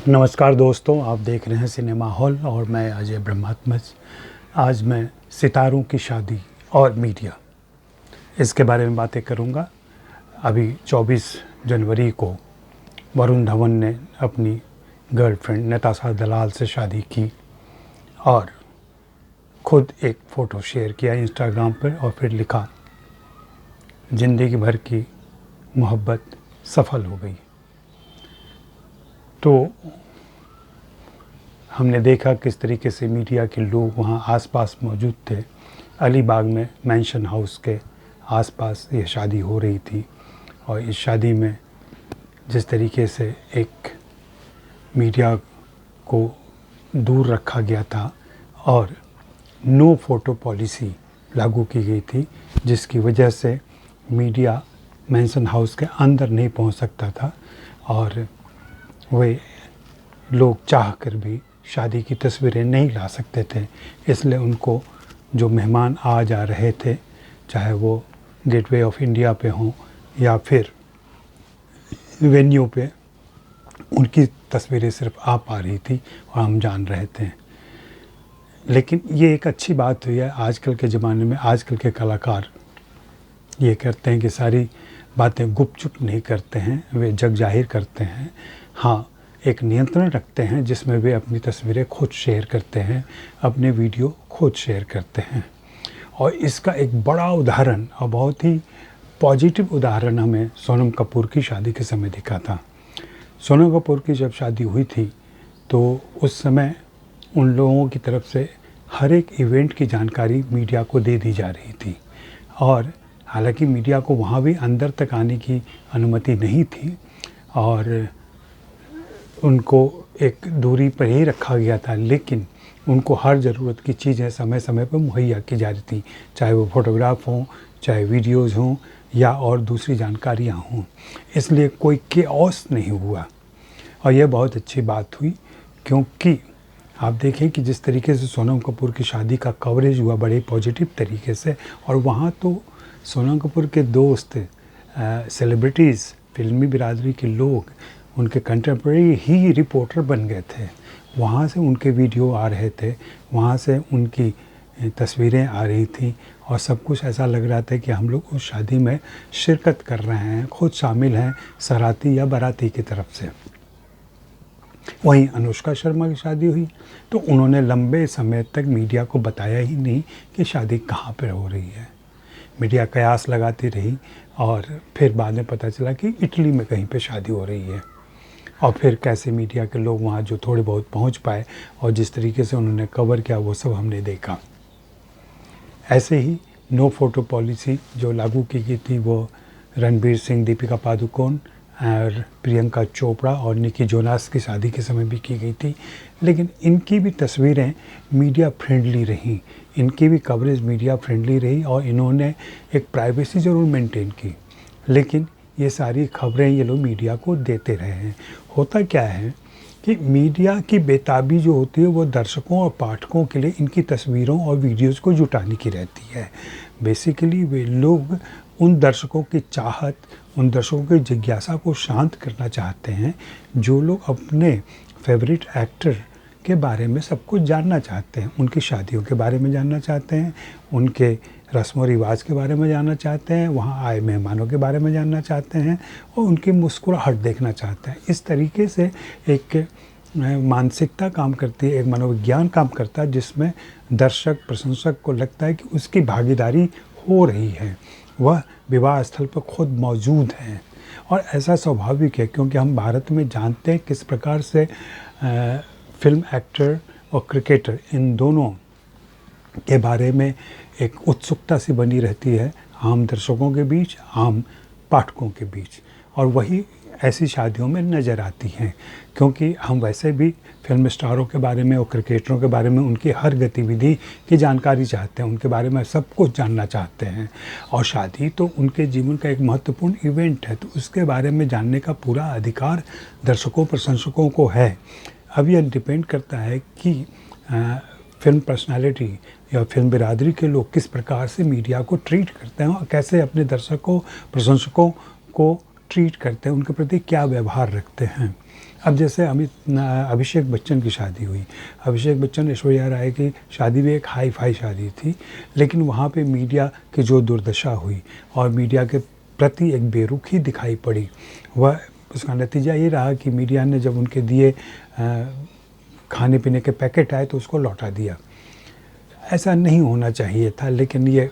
नमस्कार दोस्तों, आप देख रहे हैं सिनेमा हॉल और मैं अजय ब्रह्मात्मज। आज मैं सितारों की शादी और मीडिया इसके बारे में बातें करूंगा। अभी 24 जनवरी को वरुण धवन ने अपनी गर्लफ्रेंड नताशा दलाल से शादी की और खुद एक फ़ोटो शेयर किया इंस्टाग्राम पर और फिर लिखा, ज़िंदगी भर की मोहब्बत सफल हो गई। तो हमने देखा किस तरीके से मीडिया के लोग वहाँ आसपास मौजूद थे। अलीबाग में मैंशन हाउस के आसपास ये शादी हो रही थी और इस शादी में जिस तरीके से एक मीडिया को दूर रखा गया था और नो फ़ोटो पॉलिसी लागू की गई थी, जिसकी वजह से मीडिया मैंशन हाउस के अंदर नहीं पहुंच सकता था और वे लोग चाह कर भी शादी की तस्वीरें नहीं ला सकते थे। इसलिए उनको जो मेहमान आ जा रहे थे, चाहे वो गेटवे ऑफ इंडिया पे हों या फिर वेन्यू पे, उनकी तस्वीरें सिर्फ आ पा रही थी और हम जान रहे थे। लेकिन ये एक अच्छी बात हुई है आजकल के ज़माने में। आजकल के कलाकार ये करते हैं कि सारी बातें गुपचुप नहीं करते हैं, वे जग जाहिर करते हैं। हाँ, एक नियंत्रण रखते हैं जिसमें वे अपनी तस्वीरें खुद शेयर करते हैं, अपने वीडियो खुद शेयर करते हैं। और इसका एक बड़ा उदाहरण और बहुत ही पॉजिटिव उदाहरण हमें सोनम कपूर की शादी के समय दिखा था। सोनम कपूर की जब शादी हुई थी तो उस समय उन लोगों की तरफ से हर एक इवेंट की जानकारी मीडिया को दे दी जा रही थी और हालांकि मीडिया को वहाँ भी अंदर तक आने की अनुमति नहीं थी और उनको एक दूरी पर ही रखा गया था, लेकिन उनको हर ज़रूरत की चीज़ें समय समय पर मुहैया की जा रही थी, चाहे वो फ़ोटोग्राफ हों, चाहे वीडियोज़ हों या और दूसरी जानकारियाँ हों। इसलिए कोई केओस नहीं हुआ और यह बहुत अच्छी बात हुई, क्योंकि आप देखें कि जिस तरीके से सोनम कपूर की शादी का कवरेज हुआ बड़े पॉजिटिव तरीके से, और वहाँ तो सोनम कपूर के दोस्त सेलिब्रिटीज़, फिल्मी बिरादरी के लोग, उनके कंटेम्प्रेरी ही रिपोर्टर बन गए थे। वहाँ से उनके वीडियो आ रहे थे, वहाँ से उनकी तस्वीरें आ रही थी और सब कुछ ऐसा लग रहा था कि हम लोग उस शादी में शिरकत कर रहे हैं, खुद शामिल हैं, सराती या बाराती की तरफ से। वहीं अनुष्का शर्मा की शादी हुई तो उन्होंने लंबे समय तक मीडिया को बताया ही नहीं कि शादी कहाँ पर हो रही है। मीडिया कयास लगाती रही और फिर बाद में पता चला कि इटली में कहीं पे शादी हो रही है। और फिर कैसे मीडिया के लोग वहाँ जो थोड़े बहुत पहुँच पाए और जिस तरीके से उन्होंने कवर किया वो सब हमने देखा। ऐसे ही नो फ़ोटो पॉलिसी जो लागू की गई थी वो रणबीर सिंह, दीपिका पादुकोण और प्रियंका चोपड़ा और निकी जोनास की शादी के समय भी की गई थी। लेकिन इनकी भी तस्वीरें मीडिया फ्रेंडली रहीं, इनकी भी कवरेज मीडिया फ्रेंडली रही और इन्होंने एक प्राइवेसी ज़रूर मेंटेन की, लेकिन ये सारी खबरें ये लोग मीडिया को देते रहे हैं। होता क्या है कि मीडिया की बेताबी जो होती है वो दर्शकों और पाठकों के लिए इनकी तस्वीरों और वीडियोज़ को जुटाने की रहती है। बेसिकली वे लोग उन दर्शकों की चाहत, उन दर्शकों की जिज्ञासा को शांत करना चाहते हैं जो लोग अपने फेवरेट एक्टर के बारे में सब कुछ जानना चाहते हैं, उनकी शादियों के बारे में जानना चाहते हैं, उनके रस्म और रिवाज के बारे में जानना चाहते हैं, वहाँ आए मेहमानों के बारे में जानना चाहते हैं और उनकी मुस्कुराहट देखना चाहते हैं। इस तरीके से एक मानसिकता काम करती है, एक मनोविज्ञान काम करता है जिसमें दर्शक, प्रशंसक को लगता है कि उसकी भागीदारी हो रही है, वह विवाह स्थल पर खुद मौजूद हैं। और ऐसा स्वाभाविक है क्योंकि हम भारत में जानते हैं किस प्रकार से फिल्म एक्टर और क्रिकेटर, इन दोनों के बारे में एक उत्सुकता सी बनी रहती है आम दर्शकों के बीच, आम पाठकों के बीच, और वही ऐसी शादियों में नज़र आती हैं क्योंकि हम वैसे भी फिल्म स्टारों के बारे में और क्रिकेटरों के बारे में उनकी हर गतिविधि की जानकारी चाहते हैं, उनके बारे में सब कुछ जानना चाहते हैं। और शादी तो उनके जीवन का एक महत्वपूर्ण इवेंट है, तो उसके बारे में जानने का पूरा अधिकार दर्शकों, प्रशंसकों को है। अब यह डिपेंड करता है कि फिल्म पर्सनालिटी या फिल्म बिरादरी के लोग किस प्रकार से मीडिया को ट्रीट करते हैं और कैसे अपने दर्शकों, प्रशंसकों को ट्रीट करते हैं, उनके प्रति क्या व्यवहार रखते हैं। अब जैसे अभिषेक बच्चन की शादी हुई, अभिषेक बच्चन ऐश्वर्या राय की शादी भी एक हाई फाई शादी थी, लेकिन वहाँ पे मीडिया की जो दुर्दशा हुई और मीडिया के प्रति एक बेरुखी दिखाई पड़ी, वह उसका नतीजा ये रहा कि मीडिया ने जब उनके दिए खाने पीने के पैकेट आए तो उसको लौटा दिया। ऐसा नहीं होना चाहिए था, लेकिन ये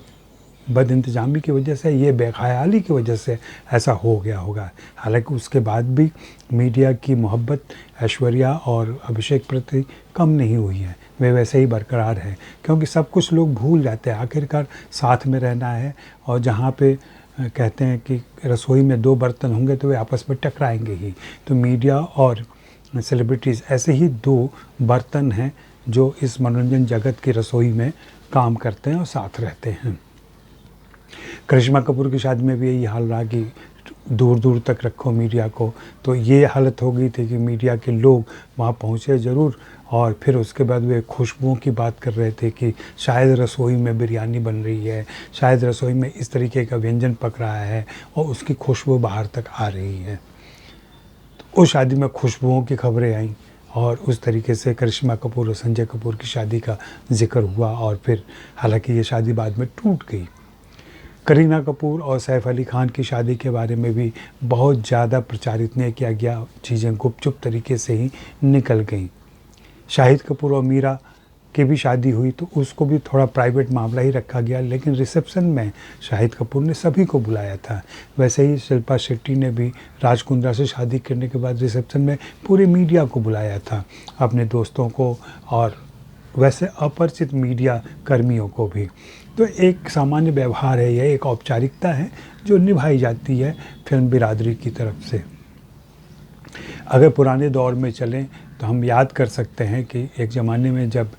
बदइंतज़ामी की वजह से, ये बेख़याली की वजह से ऐसा हो गया होगा। हालांकि उसके बाद भी मीडिया की मोहब्बत ऐश्वर्या और अभिषेक प्रति कम नहीं हुई है, वे वैसे ही बरकरार हैं, क्योंकि सब कुछ लोग भूल जाते हैं। आखिरकार साथ में रहना है, और जहाँ पे कहते हैं कि रसोई में 2 बर्तन होंगे तो वे आपस में टकराएंगे ही। तो मीडिया और सेलिब्रिटीज़ ऐसे ही 2 बर्तन हैं जो इस मनोरंजन जगत की रसोई में काम करते हैं और साथ रहते हैं। करिश्मा कपूर की शादी में भी यही हाल रहा कि दूर दूर तक रखो मीडिया को, तो ये हालत हो गई थी कि मीडिया के लोग वहाँ पहुँचे ज़रूर, और फिर उसके बाद वे खुशबुओं की बात कर रहे थे कि शायद रसोई में बिरयानी बन रही है, शायद रसोई में इस तरीके का व्यंजन पक रहा है और उसकी खुशबू बाहर तक आ रही है। तो उस शादी में खुशबुओं की खबरें आईं और उस तरीके से करिश्मा कपूर और संजय कपूर की शादी का जिक्र हुआ, और फिर हालांकि ये शादी बाद में टूट गई। करीना कपूर और सैफ अली खान की शादी के बारे में भी बहुत ज़्यादा प्रचारित नहीं किया गया, चीज़ें गुपचुप तरीके से ही निकल गईं। शाहिद कपूर और मीरा की भी शादी हुई तो उसको भी थोड़ा प्राइवेट मामला ही रखा गया, लेकिन रिसेप्शन में शाहिद कपूर ने सभी को बुलाया था। वैसे ही शिल्पा शेट्टी ने भी राज कुंद्रा से शादी करने के बाद रिसेप्शन में पूरे मीडिया को बुलाया था, अपने दोस्तों को और वैसे अपरिचित मीडिया कर्मियों को भी। तो एक सामान्य व्यवहार है, यह एक औपचारिकता है जो निभाई जाती है फिल्म बिरादरी की तरफ से। अगर पुराने दौर में चलें तो हम याद कर सकते हैं कि एक ज़माने में जब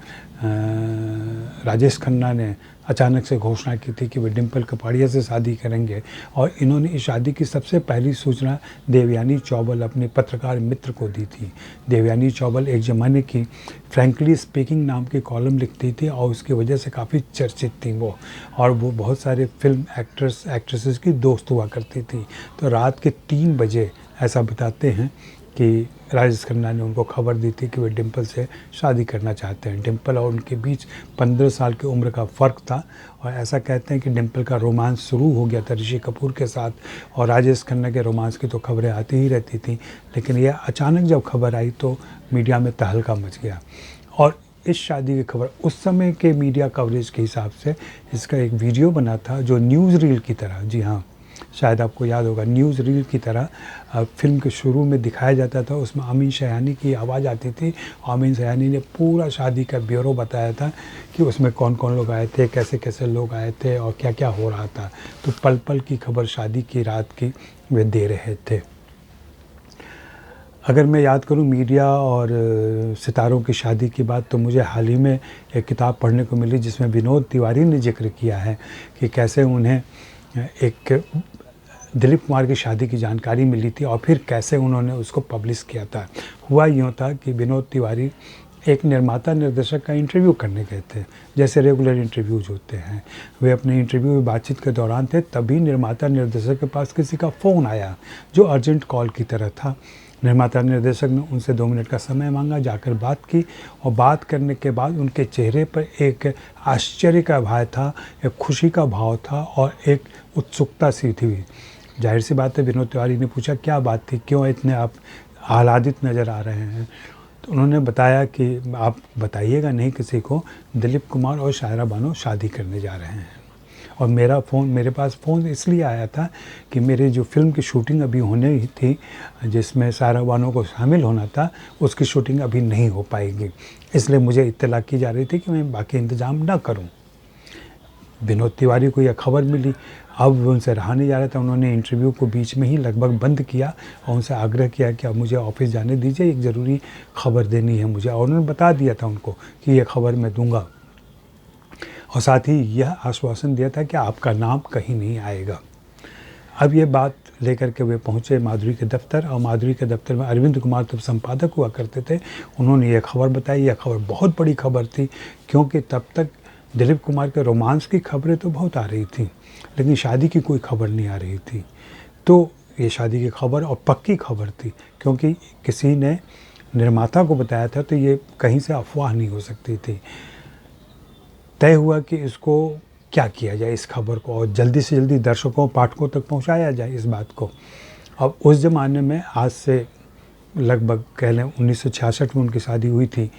राजेश खन्ना ने अचानक से घोषणा की थी कि वे डिम्पल कपाड़िया से शादी करेंगे, और इन्होंने इस शादी की सबसे पहली सूचना देवयानी चौबल अपने पत्रकार मित्र को दी थी। देवयानी चौबल एक ज़माने की फ्रैंकली स्पीकिंग नाम की कॉलम लिखती थी और उसकी वजह से काफ़ी चर्चित थी वो, और वो बहुत सारे फिल्म एक्ट्रेसेस की दोस्त हुआ करती थी। तो रात के 3 बजे ऐसा बताते हैं कि राजेश खन्ना ने उनको खबर दी थी कि वे डिम्पल से शादी करना चाहते हैं। डिम्पल और उनके बीच 15 साल की उम्र का फ़र्क था, और ऐसा कहते हैं कि डिम्पल का रोमांस शुरू हो गया था ऋषि कपूर के साथ, और राजेश खन्ना के रोमांस की तो खबरें आती ही रहती थी, लेकिन यह अचानक जब खबर आई तो मीडिया में तहलका मच गया। और इस शादी की खबर उस समय के मीडिया कवरेज के हिसाब से इसका एक वीडियो बना था जो न्यूज़ रील की तरह, जी हाँ, शायद आपको याद होगा, न्यूज़ रील की तरह फिल्म के शुरू में दिखाया जाता था। उसमें अमीन सयानी की आवाज़ आती थी, और अमीन सयानी ने पूरा शादी का ब्यौरा बताया था कि उसमें कौन कौन लोग आए थे, कैसे कैसे लोग आए थे और क्या क्या हो रहा था। तो पल पल की खबर शादी की रात की वे दे रहे थे। अगर मैं याद करूं मीडिया और सितारों की शादी की बात, तो मुझे हाल ही में एक किताब पढ़ने को मिली जिसमें विनोद तिवारी ने जिक्र किया है कि कैसे उन्हें एक दिलीप कुमार की शादी की जानकारी मिली थी और फिर कैसे उन्होंने उसको पब्लिश किया था। हुआ यूँ था कि विनोद तिवारी एक निर्माता निर्देशक का इंटरव्यू करने गए थे, जैसे रेगुलर इंटरव्यूज होते हैं। वे अपने इंटरव्यू में बातचीत के दौरान थे, तभी निर्माता निर्देशक के पास किसी का फ़ोन आया जो अर्जेंट कॉल की तरह था। निर्माता निर्देशक ने उनसे 2 मिनट का समय मांगा, जाकर बात की, और बात करने के बाद उनके चेहरे पर एक आश्चर्य का भाव था, एक खुशी का भाव था और एक उत्सुकता सी थी। जाहिर सी बात है, विनोद तिवारी ने पूछा क्या बात थी, क्यों इतने आप आह्लादित नज़र आ रहे हैं। तो उन्होंने बताया कि आप बताइएगा नहीं किसी को, दिलीप कुमार और शायरा बानो शादी करने जा रहे हैं, और मेरे पास फ़ोन इसलिए आया था कि मेरी जो फ़िल्म की शूटिंग अभी होने ही थी, जिसमें शायरा बानो को शामिल होना था, उसकी शूटिंग अभी नहीं हो पाएगी, इसलिए मुझे इत्तला की जा रही थी कि मैं बाकी इंतज़ाम ना करूं। विनोद तिवारी को यह खबर मिली, अब उनसे रहा नहीं जा रहा था। उन्होंने इंटरव्यू को बीच में ही लगभग बंद किया और उनसे आग्रह किया कि अब मुझे ऑफिस जाने दीजिए, एक ज़रूरी खबर देनी है मुझे, और उन्होंने बता दिया था उनको कि यह खबर मैं दूंगा, और साथ ही यह आश्वासन दिया था कि आपका नाम कहीं नहीं आएगा। अब ये बात लेकर के वे पहुँचे माधुरी के दफ्तर, और माधुरी के दफ्तर में अरविंद कुमार तब संपादक हुआ करते थे। उन्होंने यह खबर बताई। यह खबर बहुत बड़ी खबर थी, क्योंकि तब तक दिलीप कुमार के रोमांस की खबरें तो बहुत आ रही थी, लेकिन शादी की कोई खबर नहीं आ रही थी। तो ये शादी की खबर और पक्की खबर थी, क्योंकि किसी ने निर्माता को बताया था, तो ये कहीं से अफवाह नहीं हो सकती थी। तय हुआ कि इसको क्या किया जाए, इस खबर को, और जल्दी से जल्दी दर्शकों पाठकों तक पहुंचाया जाए इस बात को। अब उस ज़माने में, आज से लगभग कह लें 1966 में उनकी शादी हुई थी,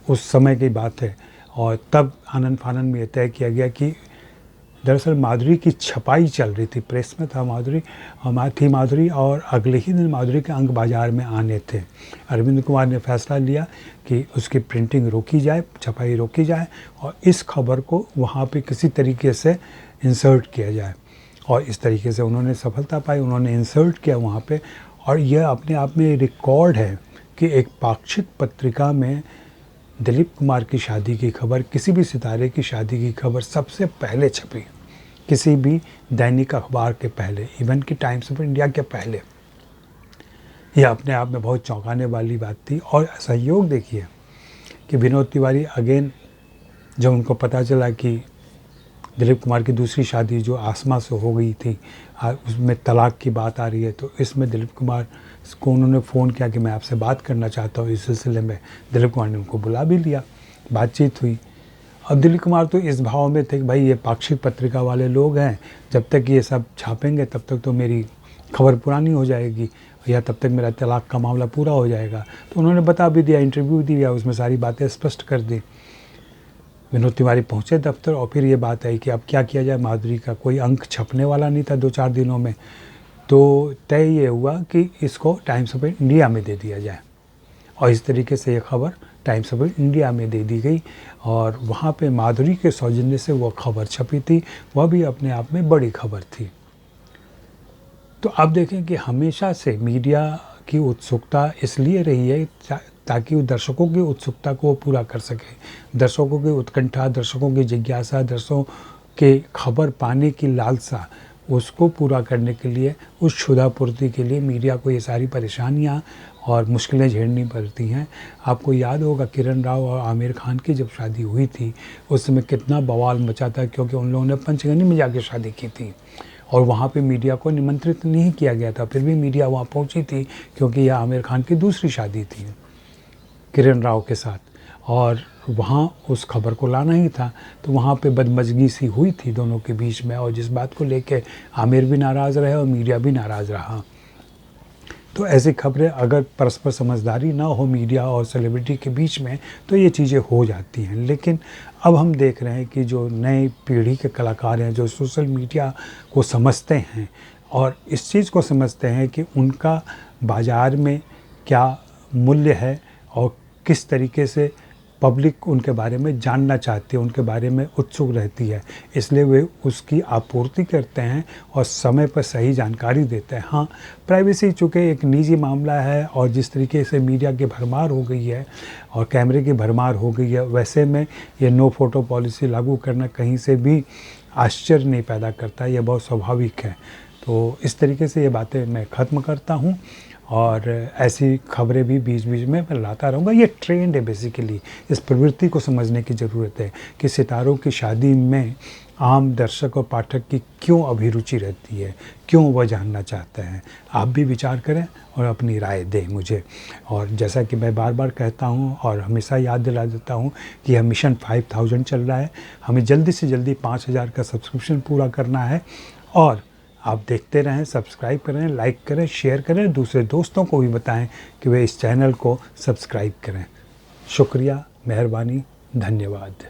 उस समय की बात है। और तब आनन फानन में यह तय किया गया कि दरअसल माधुरी की छपाई चल रही थी, प्रेस में था माधुरी, और अगले ही दिन माधुरी के अंक बाज़ार में आने थे। अरविंद कुमार ने फैसला लिया कि उसकी प्रिंटिंग रोकी जाए, छपाई रोकी जाए, और इस खबर को वहाँ पे किसी तरीके से इंसर्ट किया जाए। और इस तरीके से उन्होंने सफलता पाई, उन्होंने इंसर्ट किया वहाँ पे। और यह अपने आप में रिकॉर्ड है कि एक पाक्षिक पत्रिका में दिलीप कुमार की शादी की खबर, किसी भी सितारे की शादी की खबर सबसे पहले छपी, किसी भी दैनिक अखबार के पहले, इवन कि टाइम्स ऑफ इंडिया के पहले। यह अपने आप में बहुत चौंकाने वाली बात थी। और सहयोग देखिए कि विनोद तिवारी अगेन, जब उनको पता चला कि दिलीप कुमार की दूसरी शादी जो आसमा से हो गई थी, उसमें तलाक की बात आ रही है, तो इसमें दिलीप कुमार को उन्होंने फ़ोन किया कि मैं आपसे बात करना चाहता हूँ इस सिलसिले में। दिलीप कुमार ने उनको बुला भी लिया, बातचीत हुई। अब दिलीप कुमार तो इस भाव में थे कि भाई ये पाक्षिक पत्रिका वाले लोग हैं, जब तक ये सब छापेंगे तब तक तो मेरी खबर पुरानी हो जाएगी, या तब तक मेरा तलाक का मामला पूरा हो जाएगा। तो उन्होंने बता भी दिया, इंटरव्यू दिया, उसमें सारी बातें स्पष्ट कर दी। विनोद तिवारी पहुँचे दफ्तर, और फिर ये बात आई कि अब क्या किया जाए। माधुरी का कोई अंक छपने वाला नहीं था 2-4 दिनों में, तो तय ये हुआ कि इसको टाइम्स ऑफ इंडिया में दे दिया जाए। और इस तरीके से ये खबर टाइम्स ऑफ इंडिया में दे दी गई, और वहाँ पे माधुरी के सौजन्य से वो खबर छपी थी। वह भी अपने आप में बड़ी खबर थी। तो अब देखें कि हमेशा से मीडिया की उत्सुकता इसलिए रही है ताकि वो दर्शकों की उत्सुकता को पूरा कर सके, दर्शकों की उत्कंठा, दर्शकों की जिज्ञासा, दर्शकों के खबर पाने की लालसा, उसको पूरा करने के लिए, उस क्षुधापूर्ति के लिए मीडिया को ये सारी परेशानियाँ और मुश्किलें झेलनी पड़ती हैं। आपको याद होगा किरण राव और आमिर खान की जब शादी हुई थी, उस समय कितना बवाल मचा था, क्योंकि उन लोगों ने पंचगनी में जाके शादी की थी और वहाँ पे मीडिया को निमंत्रित नहीं किया गया था। फिर भी मीडिया वहाँ पहुँची थी, क्योंकि यह आमिर खान की दूसरी शादी थी किरण राव के साथ, और वहाँ उस खबर को लाना ही था। तो वहाँ पे बदमज़गी सी हुई थी दोनों के बीच में, और जिस बात को लेके आमिर भी नाराज़ रहे और मीडिया भी नाराज़ रहा। तो ऐसी खबरें अगर परस्पर समझदारी ना हो मीडिया और सेलिब्रिटी के बीच में, तो ये चीज़ें हो जाती हैं। लेकिन अब हम देख रहे हैं कि जो नई पीढ़ी के कलाकार हैं, जो सोशल मीडिया को समझते हैं और इस चीज़ को समझते हैं कि उनका बाज़ार में क्या मूल्य है और किस तरीके से पब्लिक उनके बारे में जानना चाहती है, उनके बारे में उत्सुक रहती है, इसलिए वे उसकी आपूर्ति करते हैं और समय पर सही जानकारी देते हैं। हाँ, प्राइवेसी चूँकि एक निजी मामला है, और जिस तरीके से मीडिया की भरमार हो गई है और कैमरे की भरमार हो गई है, वैसे में ये नो फोटो पॉलिसी लागू करना कहीं से भी आश्चर्य नहीं पैदा करता, यह बहुत स्वाभाविक है। तो इस तरीके से ये बातें मैं ख़त्म करता हूँ, और ऐसी खबरें भी बीच बीच में मैं लाता रहूँगा। ये ट्रेंड है बेसिकली। इस प्रवृत्ति को समझने की ज़रूरत है कि सितारों की शादी में आम दर्शक और पाठक की क्यों अभिरुचि रहती है, क्यों वह जानना चाहते हैं। आप भी विचार करें और अपनी राय दें मुझे। और जैसा कि मैं बार बार कहता हूँ और हमेशा याद दिला देता हूँ कि यह मिशन 5000 चल रहा है। हमें जल्दी से जल्दी 5000 का सब्सक्रिप्शन पूरा करना है, और आप देखते रहें, सब्सक्राइब करें, लाइक करें, शेयर करें, दूसरे दोस्तों को भी बताएं कि वे इस चैनल को सब्सक्राइब करें। शुक्रिया, मेहरबानी, धन्यवाद।